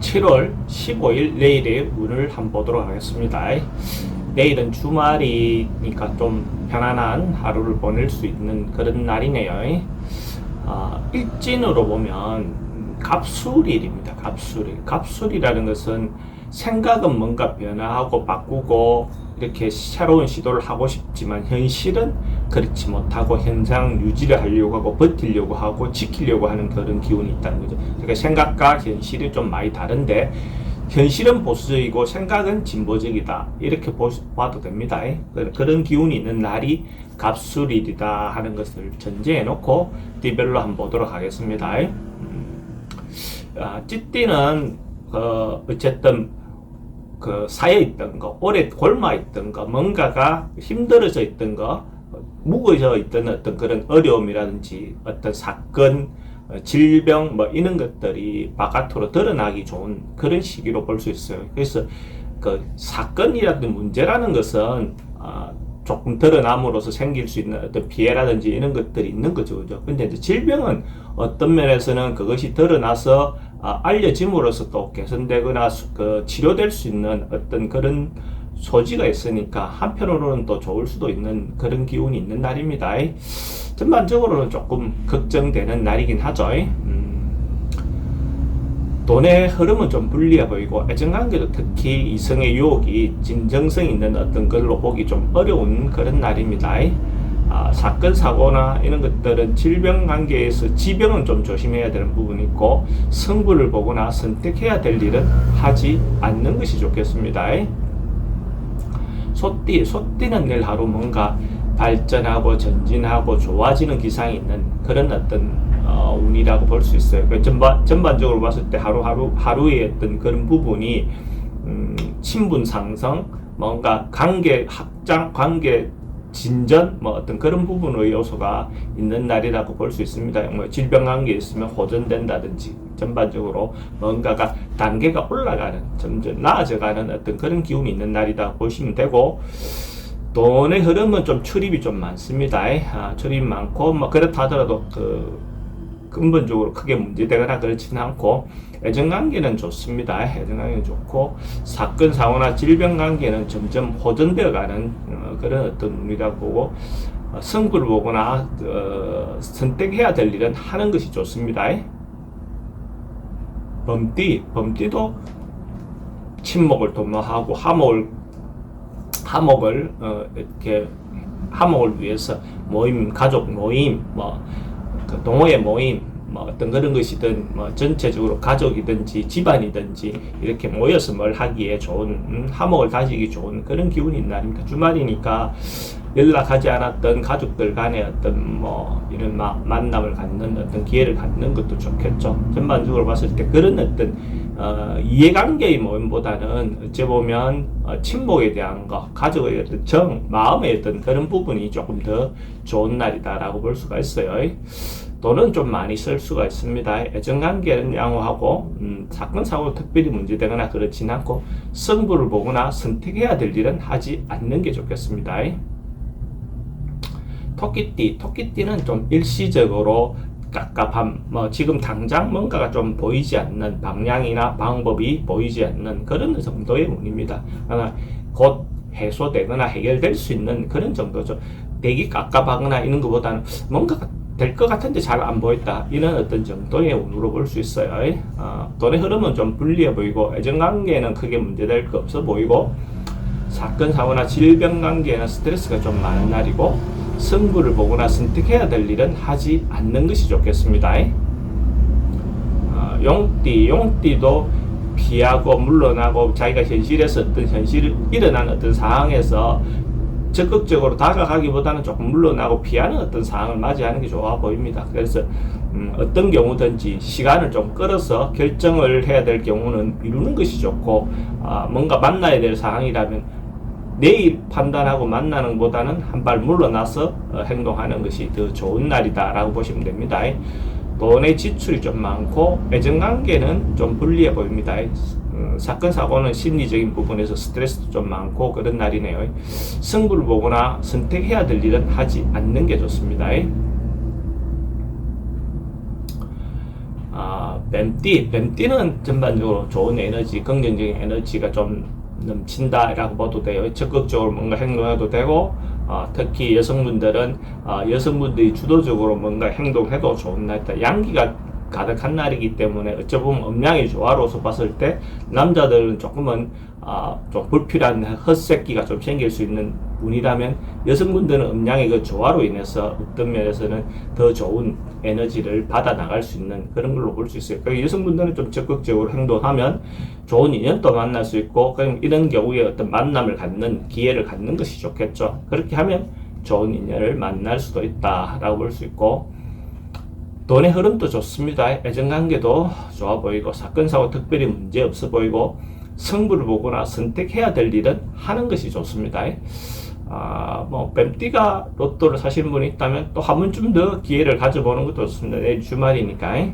7월 15일 내일의 운을 한번 보도록 하겠습니다. 내일은 주말이니까 좀 편안한 하루를 보낼 수 있는 그런 날이네요. 일진으로 보면 갑술일입니다. 갑술일. 갑술이라는 것은 생각은 뭔가 변화하고 바꾸고 이렇게 새로운 시도를 하고 싶지만 현실은 그렇지 못하고 현상 유지를 하려고 하고 버티려고 하고 지키려고 하는 그런 기운이 있다는 거죠. 그러니까 생각과 현실이 좀 많이 다른데 현실은 보수적이고 생각은 진보적이다, 이렇게 봐도 됩니다. 그런 기운이 있는 날이 갑술일이다 하는 것을 전제해 놓고 띠별로 한번 보도록 하겠습니다. 찌띠는 어쨌든 쌓여있던 거, 오래 골마있던 거, 뭔가가 힘들어져 있던 거, 묵어져 있던 어떤 그런 어려움이라든지 어떤 사건, 질병 이런 것들이 바깥으로 드러나기 좋은 그런 시기로 볼 수 있어요. 그래서 사건이라든 문제라는 것은 조금 드러남으로써 생길 수 있는 어떤 피해라든지 이런 것들이 있는 거죠. 그죠? 근데 이제 질병은 어떤 면에서는 그것이 드러나서 알려짐으로써 또 개선되거나 치료될 수 있는 어떤 그런 소지가 있으니까 한편으로는 또 좋을 수도 있는 그런 기운이 있는 날입니다. 전반적으로는 조금 걱정되는 날이긴 하죠. 돈의 흐름은 좀 불리해 보이고 애정관계도 특히 이성의 유혹이 진정성 있는 어떤 걸로 보기 좀 어려운 그런 날입니다. 사건 사고나 이런 것들은 질병 관계에서 지병은 좀 조심해야 되는 부분이 있고 승부를 보거나 선택해야 될 일은 하지 않는 것이 좋겠습니다. 소띠는 내일 하루 뭔가 발전하고 전진하고 좋아지는 기상이 있는 그런 어떤 운이라고 볼 수 있어요. 전반적으로 봤을 때 하루의 어떤 그런 부분이 친분 상승, 뭔가 관계 확장, 관계 진전, 어떤 그런 부분의 요소가 있는 날이라고 볼 수 있습니다. 질병 관계에 있으면 호전된다든지 전반적으로 뭔가가 단계가 올라가는, 점점 나아져가는 어떤 그런 기운이 있는 날이다 보시면 되고, 돈의 흐름은 좀 출입이 좀 많습니다. 출입이 많고 그렇다 하더라도 근본적으로 크게 문제되거나 그렇지는 않고 애정관계는 좋습니다. 애정관계는 좋고 사건 사고나 질병 관계는 점점 호전되어가는 그런 어떤 운이라고 보고 승부를 보거나 선택해야 될 일은 하는 것이 좋습니다. 범띠도 친목을 도모하고 화목을 위해서 모임, 가족 모임, 동호회 모임, 어떤 그런 것이든, 전체적으로 가족이든지 집안이든지 이렇게 모여서 뭘 하기에 좋은, 화목을 다지기 좋은 그런 기운이 있는 날입니다. 주말이니까 연락하지 않았던 가족들 간의 어떤 이런 만남을 갖는 어떤 기회를 갖는 것도 좋겠죠. 전반적으로 봤을 때 그런 어떤 이해관계의 모임보다는 어찌 보면 친목에 대한 거, 가족의 어떤 마음의 어떤 그런 부분이 조금 더 좋은 날이다라고 볼 수가 있어요. 돈은 좀 많이 쓸 수가 있습니다. 애정관계는 양호하고 사건 사고로 특별히 문제되거나 그렇진 않고 승부를 보거나 선택해야 될 일은 하지 않는 게 좋겠습니다. 토끼띠는 좀 일시적으로 깝깝함, 지금 당장 뭔가가 좀 보이지 않는 방향이나 방법이 보이지 않는 그런 정도의 운입니다. 그러나 곧 해소되거나 해결될 수 있는 그런 정도죠. 되게 깝깝하거나 이런 것보다는 뭔가가 될 것 같은데 잘 안 보였다, 이런 어떤 정도의 운으로 볼 수 있어요. 돈의 흐름은 좀 불리해 보이고 애정관계는 크게 문제될 거 없어 보이고 사건 사고나 질병 관계에는 스트레스가 좀 많은 날이고 승부를 보거나 선택해야 될 일은 하지 않는 것이 좋겠습니다. 용띠도 피하고 물러나고 자기가 현실에서 일어난 어떤 상황에서 적극적으로 다가가기보다는 조금 물러나고 피하는 어떤 상황을 맞이하는 게 좋아 보입니다. 그래서 어떤 경우든지 시간을 좀 끌어서 결정을 해야 될 경우는 미루는 것이 좋고, 뭔가 만나야 될 상황이라면 내일 판단하고 만나는 것보다는 한 발 물러나서 행동하는 것이 더 좋은 날이다 라고 보시면 됩니다. 돈의 지출이 좀 많고 애정관계는 좀 불리해 보입니다. 사건 사고는 심리적인 부분에서 스트레스도 좀 많고 그런 날이네요. 승부를 보거나 선택해야 될 일은 하지 않는 게 좋습니다. 뱀띠는 전반적으로 좋은 에너지, 긍정적인 에너지가 좀 넘친다라고 봐도 돼요. 적극적으로 뭔가 행동해도 되고, 특히 여성분들은 여성분들이 주도적으로 뭔가 행동해도 좋은 날이다. 양기가 가득한 날이기 때문에 어쩌보면 음양이 조화로서 봤을 때 남자들은 조금은 좀 불필요한 헛새끼가 좀 생길 수 있는 분이라면, 여성분들은 음양의 그 조화로 인해서 어떤 면에서는 더 좋은 에너지를 받아 나갈 수 있는 그런 걸로 볼 수 있어요. 그러니까 여성분들은 좀 적극적으로 행동하면 좋은 인연도 만날 수 있고, 그럼 이런 경우에 어떤 만남을 갖는 기회를 갖는 것이 좋겠죠. 그렇게 하면 좋은 인연을 만날 수도 있다라고 볼 수 있고, 돈의 흐름도 좋습니다. 애정관계도 좋아 보이고, 사건 사고 특별히 문제 없어 보이고, 승부를 보거나 선택해야 될 일은 하는 것이 좋습니다. 뱀띠가 로또를 사시는 분이 있다면 또 한 번쯤 더 기회를 가져보는 것도 좋습니다. 내일 주말이니까.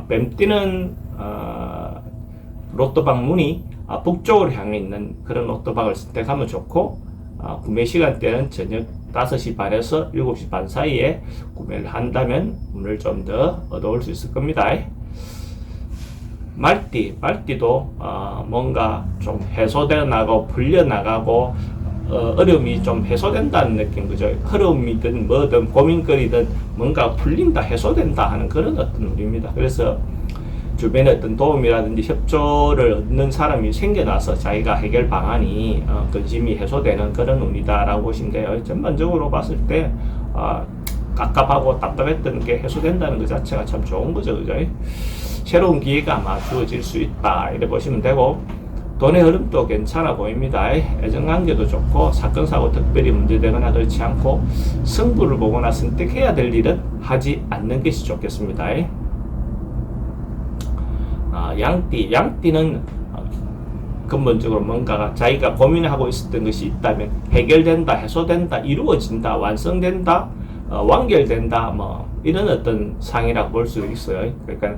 뱀띠는 로또 방문이 북쪽으로 향해 있는 그런 로또 방을 선택하면 좋고, 구매 시간대는 저녁 5시 반에서 7시 반 사이에 구매를 한다면 운을 좀 더 얻어올 수 있을 겁니다. 말띠도 뭔가 좀 해소되어 나가고 풀려 나가고, 어려움이 좀 해소된다는 느낌, 그죠? 흐름이든 뭐든 고민거리든 뭔가 풀린다, 해소된다 하는 그런 어떤 운입니다. 그래서 주변에 어떤 도움이라든지 협조를 얻는 사람이 생겨나서 자기가 해결 방안이 근심이 해소되는 그런 운이다라고 보시면 돼요. 전반적으로 봤을 때 깝깝하고 답답했던 게 해소된다는 것 자체가 참 좋은 거죠, 그죠? 새로운 기회가 아마 주어질 수 있다 이렇게 보시면 되고, 돈의 흐름도 괜찮아 보입니다. 애정관계도 좋고, 사건 사고 특별히 문제되거나 그렇지 않고, 승부를 보거나 선택해야 될 일은 하지 않는 것이 좋겠습니다. 양띠는 근본적으로 뭔가가 자기가 고민하고 있었던 것이 있다면 해결된다, 해소된다, 이루어진다, 완성된다, 완결된다, 이런 어떤 상이라고 볼 수 있어요. 그러니까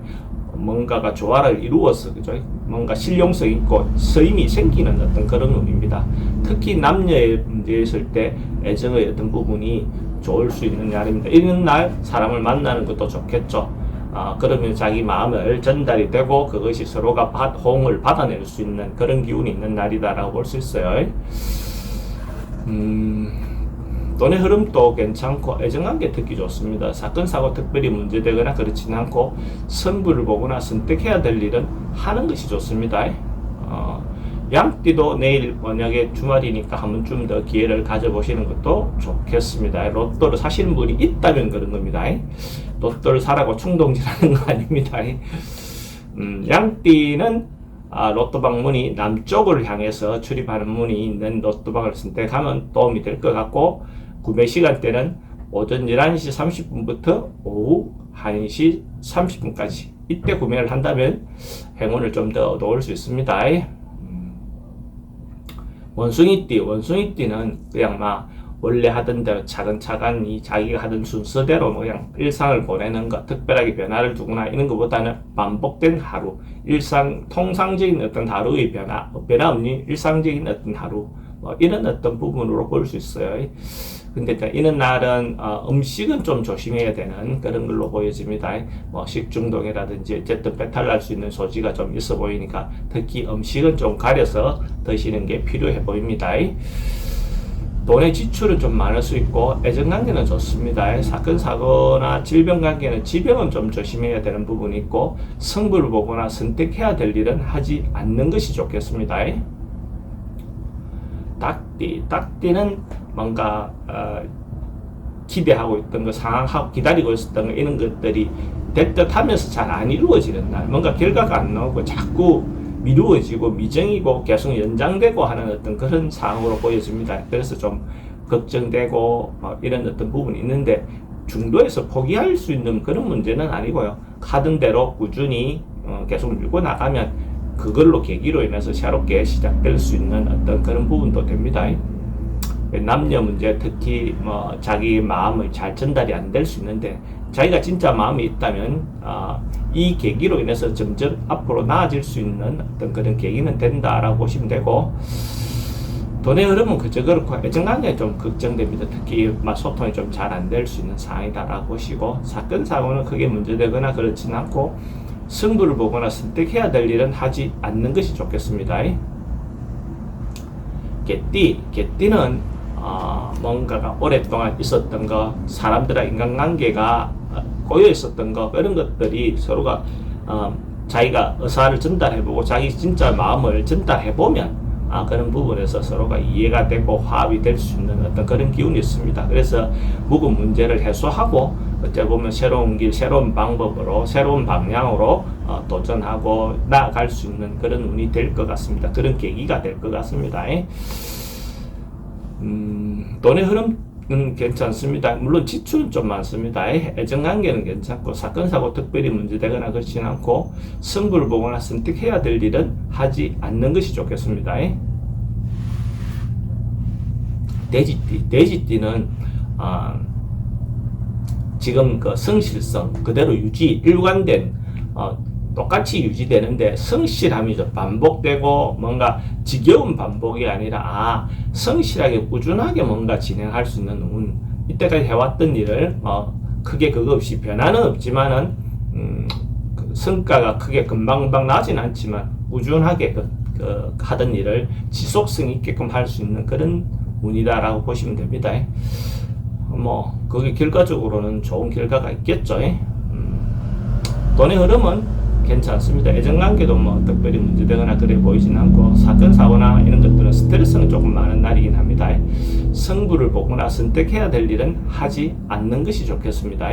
뭔가가 조화를 이루어서, 그죠? 뭔가 실용성 있고 서임이 생기는 어떤 그런 운입니다. 특히 남녀의 문제에 있을 때 애정의 어떤 부분이 좋을 수 있는 날입니다. 이런 날 사람을 만나는 것도 좋겠죠. 그러면 자기 마음을 전달이 되고 그것이 서로가 호응을 받아낼 수 있는 그런 기운이 있는 날이다라고 볼 수 있어요. 돈의 흐름도 괜찮고, 애정관계 특히 좋습니다. 사건 사고 특별히 문제되거나 그렇지는 않고, 승부를 보거나 선택해야 될 일은 하는 것이 좋습니다. 양띠도 내일 만약에 주말이니까 한 번쯤 더 기회를 가져보시는 것도 좋겠습니다. 로또를 사시는 분이 있다면 그런 겁니다. 로또를 사라고 충동질하는 거 아닙니다. 양띠는 로또 방문이 남쪽을 향해서 출입하는 문이 있는 로또 방을 선택하면 도움이 될 것 같고, 구매 시간대는 오전 11시 30분부터 오후 1시 30분까지 이때 구매를 한다면 행운을 좀 더 얻어올 수 있습니다. 원숭이띠는 그냥 원래 하던 대로 차근차근 자기가 하던 순서대로 그냥 일상을 보내는 것, 특별하게 변화를 두거나 이런 것보다는 반복된 하루, 통상적인 어떤 하루의 변화 없는 일상적인 어떤 하루, 이런 어떤 부분으로 볼 수 있어요. 근데 이런 날은 음식은 좀 조심해야 되는 그런 걸로 보여집니다. 식중독이라든지 어쨌든 배탈 날 수 있는 소지가 좀 있어 보이니까 특히 음식은 좀 가려서 드시는 게 필요해 보입니다. 돈의 지출은 좀 많을 수 있고, 애정관계는 좋습니다. 사건 사고나 질병관계는 지병은 좀 조심해야 되는 부분이 있고, 승부를 보거나 선택해야 될 일은 하지 않는 것이 좋겠습니다. 닭띠는 뭔가 기대하고 있던 거, 상황하고 기다리고 있었던 거, 이런 것들이 될 듯 하면서 잘 안 이루어지는 날, 뭔가 결과가 안 나오고 자꾸 미루어지고 미정이고 계속 연장되고 하는 어떤 그런 상황으로 보여집니다. 그래서 좀 걱정되고 이런 어떤 부분이 있는데, 중도에서 포기할 수 있는 그런 문제는 아니고요. 하던 대로 꾸준히 계속 밀고 나가면 그걸로 계기로 인해서 새롭게 시작될 수 있는 어떤 그런 부분도 됩니다. 남녀 문제, 특히 자기 마음을 잘 전달이 안 될 수 있는데, 자기가 진짜 마음이 있다면 이 계기로 인해서 점점 앞으로 나아질 수 있는 어떤 그런 계기는 된다라고 보시면 되고, 돈의 흐름은 그저 그렇고 애정관계에 좀 걱정됩니다. 특히 소통이 좀 잘 안 될 수 있는 상황이다라고 보시고, 사건 사고는 크게 문제되거나 그렇지는 않고, 승부를 보거나 선택해야 될 일은 하지 않는 것이 좋겠습니다. 개띠는 뭔가가 오랫동안 있었던 거, 사람들과 인간관계가 꼬여 있었던 거, 그런 것들이 서로가 자기가 의사를 전달해보고 자기 진짜 마음을 전달해보면 그런 부분에서 서로가 이해가 되고 화합이 될 수 있는 어떤 그런 기운이 있습니다. 그래서 묵은 문제를 해소하고 어떻게 보면 새로운 길, 새로운 방법으로, 새로운 방향으로 도전하고 나아갈 수 있는 그런 운이 될 것 같습니다. 그런 계기가 될 것 같습니다. 돈의 흐름은 괜찮습니다. 물론 지출은 좀 많습니다. 애정관계는 괜찮고 사건 사고 특별히 문제되거나 그렇진 않고 승부를 보거나 선택해야 될 일은 하지 않는 것이 좋겠습니다. 돼지띠는 지금 그 성실성 그대로 유지 일관된 똑같이 유지되는데 성실함이 좀 반복되고 뭔가 지겨운 반복이 아니라 성실하게 꾸준하게 뭔가 진행할 수 있는 운, 이때까지 해왔던 일을 크게 그거 없이 변화는 없지만은 그 성과가 크게 금방금방 나진 않지만 꾸준하게 하던 일을 지속성 있게끔 할 수 있는 그런 운이다라고 보시면 됩니다. 그게 결과적으로는 좋은 결과가 있겠죠. 돈의 흐름은 괜찮습니다. 애정관계도 특별히 문제되거나 그래 보이진 않고 사건 사고나 이런 것들은 스트레스는 조금 많은 날이긴 합니다. 승부를 보거나 선택해야 될 일은 하지 않는 것이 좋겠습니다.